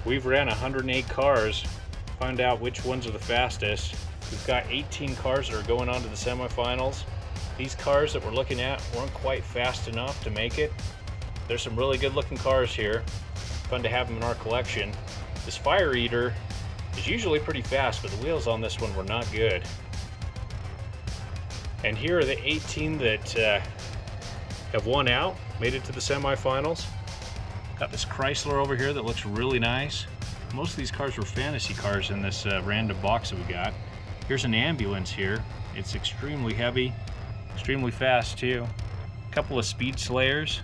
We've ran 108 cars, find out which ones are the fastest. We've got 18 cars that are going on to the semifinals. These cars that we're looking at weren't quite fast enough to make it. There's some really good looking cars here. Fun to have them in our collection. This Fire Eater is usually pretty fast, but the wheels on this one were not good. And here are the 18 that have won out, made it to the semifinals. Got this Chrysler over here that looks really nice. Most of these cars were fantasy cars in this random box that we got. Here's an ambulance here. It's extremely heavy, extremely fast too. A couple of Speed Slayers.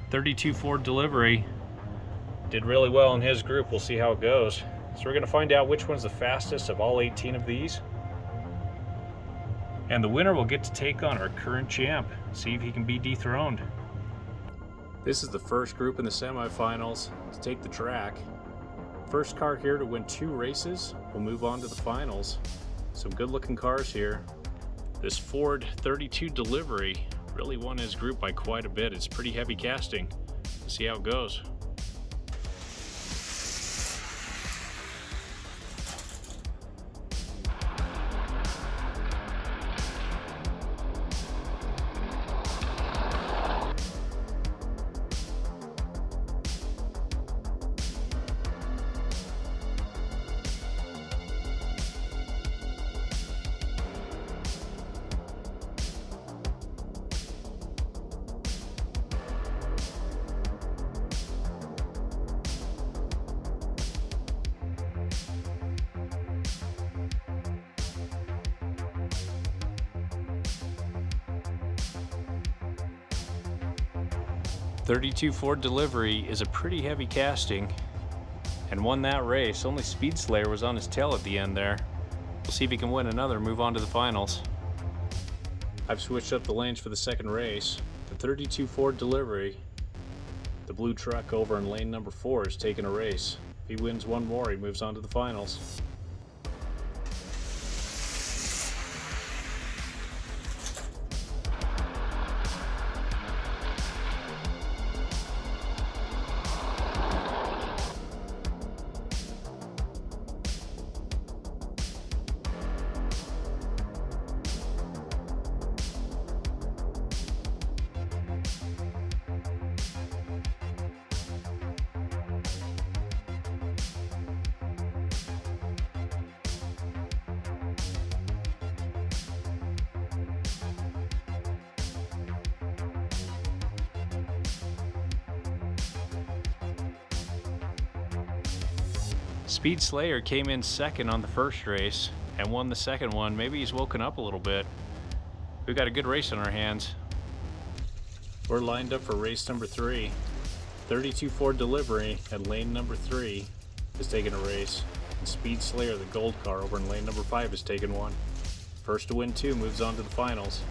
32 Ford delivery. Did really well in his group. We'll see how it goes. So we're gonna find out which one's the fastest of all 18 of these. And the winner will get to take on our current champ, see if he can be dethroned. This is the first group in the semifinals to take the track. First car here to win 2 races will move on to the finals. Some good looking cars here. This Ford 32 delivery really won his group by quite a bit. It's pretty heavy casting. Let's see how it goes. .32 Ford delivery is a pretty heavy casting and won that race. Only Speed Slayer was on his tail at the end there. We'll see if he can win another, move on to the finals. I've switched up the lanes for the second race. The 32 Ford delivery, the blue truck over in lane number 4 is taking a race. If he wins one more, he moves on to the finals. Speed Slayer came in second on the first race and won the second one. Maybe he's woken up a little bit. We've got a good race on our hands. We're lined up for race number 3. 32 Ford delivery at lane number 3 is taking a race. And Speed Slayer, the gold car, over in lane number 5 is taking one. First to win 2 moves on to the finals.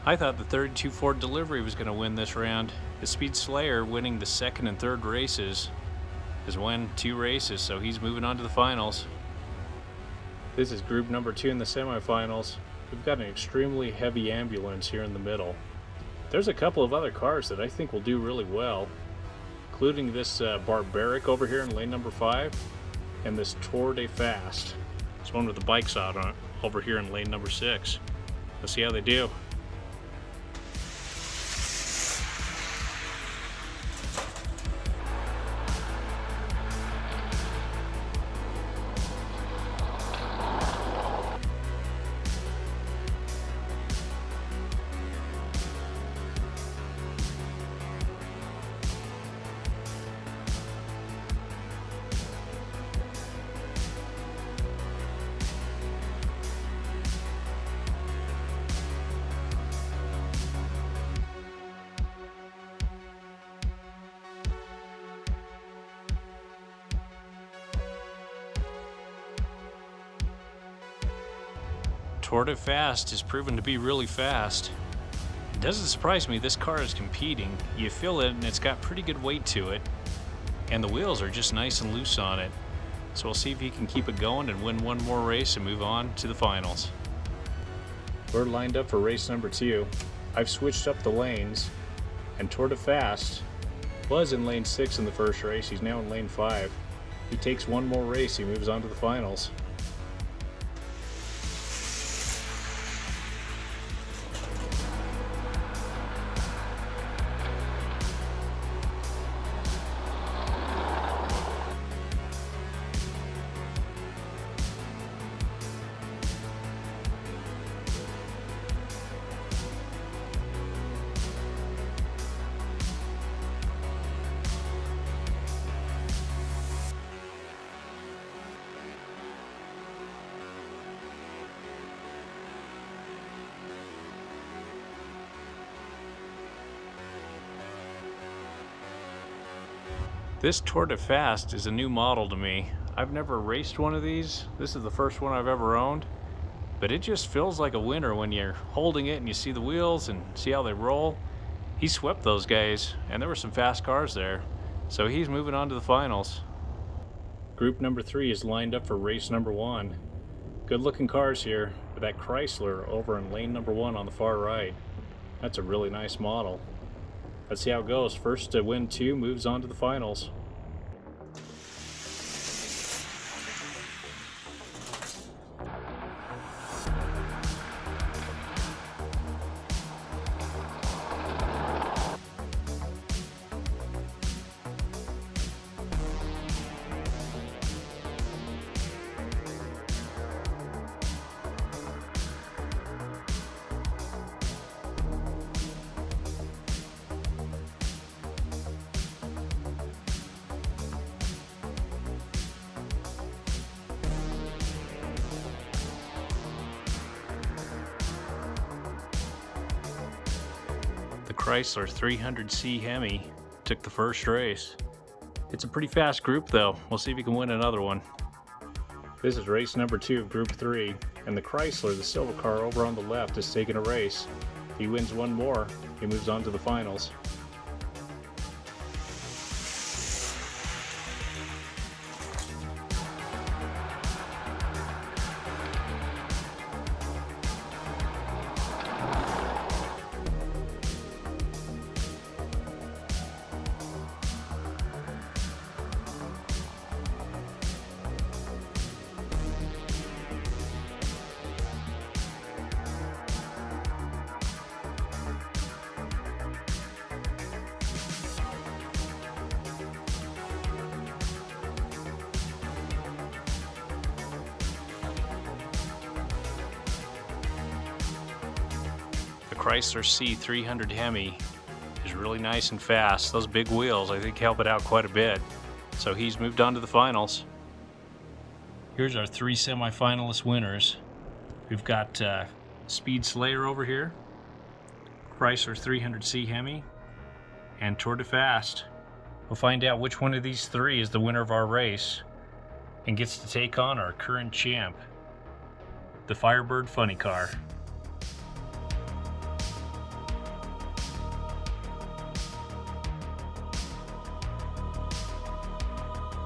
I thought the 32 Ford delivery was going to win this round. The Speed Slayer, winning the second and third races, has won 2 races, so he's moving on to the finals. This is group number 2 in the semifinals. We've got an extremely heavy ambulance here in the middle. There's a couple of other cars that I think will do really well, including this Barbaric over here in lane number 5, and this Tour de Fast. This one with the bikes out on it over here in lane number 6. Let's see how they do. Tour de Fast is proven to be really fast. It doesn't surprise me this car is competing. You feel it and it's got pretty good weight to it. And the wheels are just nice and loose on it. So we'll see if he can keep it going and win one more race and move on to the finals. We're lined up for race number 2. I've switched up the lanes, and Tour de Fast was in lane 6 in the first race. He's now in lane 5. He takes one more race, he moves on to the finals. This Tour de Fast is a new model to me. I've never raced one of these. This is the first one I've ever owned. But it just feels like a winner when you're holding it and you see the wheels and see how they roll. He swept those guys, and there were some fast cars there. So he's moving on to the finals. Group number 3 is lined up for race number 1. Good looking cars here, with that Chrysler over in lane number 1 on the far right. That's a really nice model. Let's see how it goes. First to win 2 moves on to the finals. Chrysler 300C Hemi took the first race. It's a pretty fast group though. We'll see if he can win another one. This is race number 2 of Group 3, and the Chrysler, the silver car over on the left, is taking a race. If he wins one more, he moves on to the finals. Chrysler C300 Hemi is really nice and fast. Those big wheels, I think, help it out quite a bit. So he's moved on to the finals. Here's our 3 semifinalist winners. We've got Speed Slayer over here, Chrysler 300C Hemi, and Tour de Fast. We'll find out which one of these 3 is the winner of our race and gets to take on our current champ, the Firebird Funny Car.